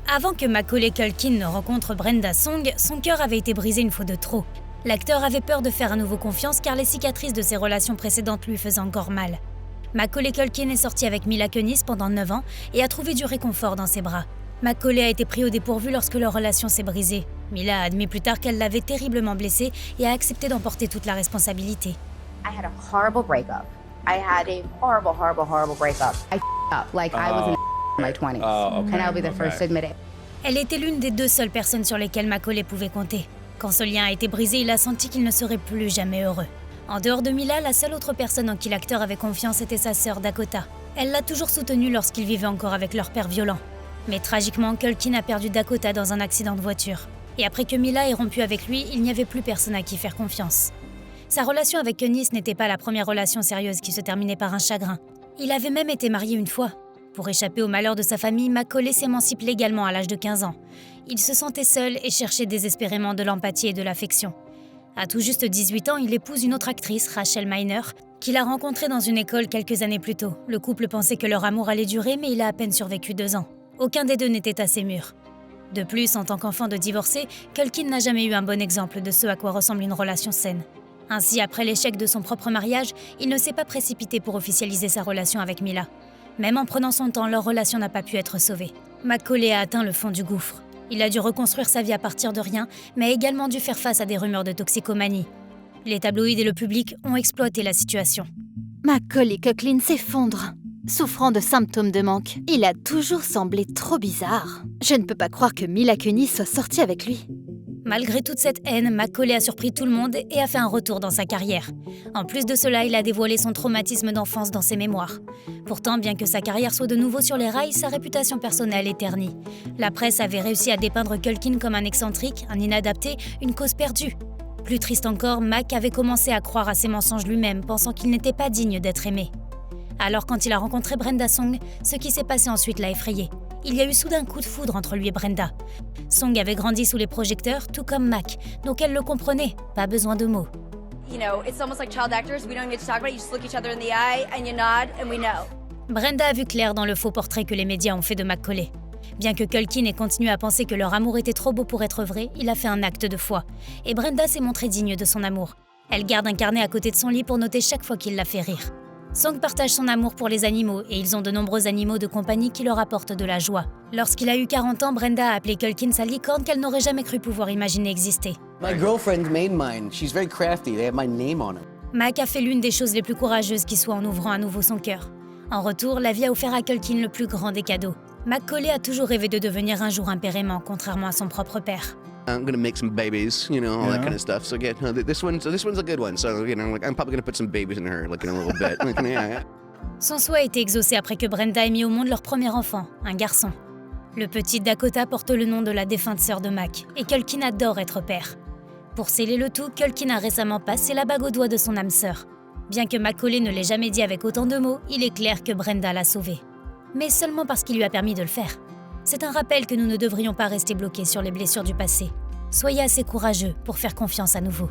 Avant que Macaulay Culkin ne rencontre Brenda Song, son cœur avait été brisé une fois de trop. L'acteur avait peur de faire à nouveau confiance car les cicatrices de ses relations précédentes lui faisaient encore mal. Macaulay Culkin est sorti avec Mila Kunis pendant 9 ans et a trouvé du réconfort dans ses bras. Macaulay a été pris au dépourvu lorsque leur relation s'est brisée. Mila a admis plus tard qu'elle l'avait terriblement blessé et a accepté d'emporter toute la responsabilité. I had a horrible breakup. I had a horrible breakup. I up like I was in my 20s. And I'll be the first to admit it. Elle était l'une des 2 seules personnes sur lesquelles Macaulay pouvait compter. Quand ce lien a été brisé, il a senti qu'il ne serait plus jamais heureux. En dehors de Mila, la seule autre personne en qui l'acteur avait confiance était sa sœur Dakota. Elle l'a toujours soutenu lorsqu'il vivait encore avec leur père violent. Mais tragiquement, Culkin a perdu Dakota dans un accident de voiture. Et après que Mila ait rompu avec lui, il n'y avait plus personne à qui faire confiance. Sa relation avec Kunis n'était pas la première relation sérieuse qui se terminait par un chagrin. Il avait même été marié une fois. Pour échapper au malheur de sa famille, Macaulay s'émancipe légalement à l'âge de 15 ans. Il se sentait seul et cherchait désespérément de l'empathie et de l'affection. À tout juste 18 ans, il épouse une autre actrice, Rachel Miner, qu'il a rencontrée dans une école quelques années plus tôt. Le couple pensait que leur amour allait durer, mais il a à peine survécu 2 ans. Aucun des 2 n'était assez mûr. De plus, en tant qu'enfant de divorcé, Culkin n'a jamais eu un bon exemple de ce à quoi ressemble une relation saine. Ainsi, après l'échec de son propre mariage, il ne s'est pas précipité pour officialiser sa relation avec Mila. Même en prenant son temps, leur relation n'a pas pu être sauvée. Macaulay a atteint le fond du gouffre. Il a dû reconstruire sa vie à partir de rien, mais a également dû faire face à des rumeurs de toxicomanie. Les tabloïds et le public ont exploité la situation. Macaulay Culkin s'effondre. Souffrant de symptômes de manque, il a toujours semblé trop bizarre. Je ne peux pas croire que Mila Kunis soit sortie avec lui. Malgré toute cette haine, Macaulay a surpris tout le monde et a fait un retour dans sa carrière. En plus de cela, il a dévoilé son traumatisme d'enfance dans ses mémoires. Pourtant, bien que sa carrière soit de nouveau sur les rails, sa réputation personnelle est ternie. La presse avait réussi à dépeindre Culkin comme un excentrique, un inadapté, une cause perdue. Plus triste encore, Mac avait commencé à croire à ses mensonges lui-même, pensant qu'il n'était pas digne d'être aimé. Alors quand il a rencontré Brenda Song, ce qui s'est passé ensuite l'a effrayé. Il y a eu soudain un coup de foudre entre lui et Brenda. Song avait grandi sous les projecteurs, tout comme Mac, donc elle le comprenait, pas besoin de mots. You know, it's almost like child actors. We don't even get to talk about it. You just look each other in the eye and you nod and we know. Brenda a vu clair dans le faux portrait que les médias ont fait de Macaulay. Bien que Culkin ait continué à penser que leur amour était trop beau pour être vrai, il a fait un acte de foi. Et Brenda s'est montrée digne de son amour. Elle garde un carnet à côté de son lit pour noter chaque fois qu'il la fait rire. Song partage son amour pour les animaux et ils ont de nombreux animaux de compagnie qui leur apportent de la joie. Lorsqu'il a eu 40 ans, Brenda a appelé Culkin sa licorne qu'elle n'aurait jamais cru pouvoir imaginer exister. My girlfriend made mine. She's very crafty. They have my name on it. Mac a fait l'une des choses les plus courageuses qui soit en ouvrant à nouveau son cœur. En retour, la vie a offert à Culkin le plus grand des cadeaux. Macaulay a toujours rêvé de devenir un jour un père aimant, contrairement à son propre père. I'm gonna make some babies, you know, all that kind of stuff. So this one's a good one. So I'm probably gonna put some babies in her, in a little bit. Yeah. Son souhait a été exaucé après que Brenda ait mis au monde leur premier enfant, un garçon. Le petit Dakota porte le nom de la défunte sœur de Mac, et Culkin adore être père. Pour sceller le tout, Culkin a récemment passé la bague au doigt de son âme sœur. Bien que Macaulay ne l'ait jamais dit avec autant de mots, il est clair que Brenda l'a sauvé. Mais seulement parce qu'il lui a permis de le faire. C'est un rappel que nous ne devrions pas rester bloqués sur les blessures du passé. Soyez assez courageux pour faire confiance à nouveau.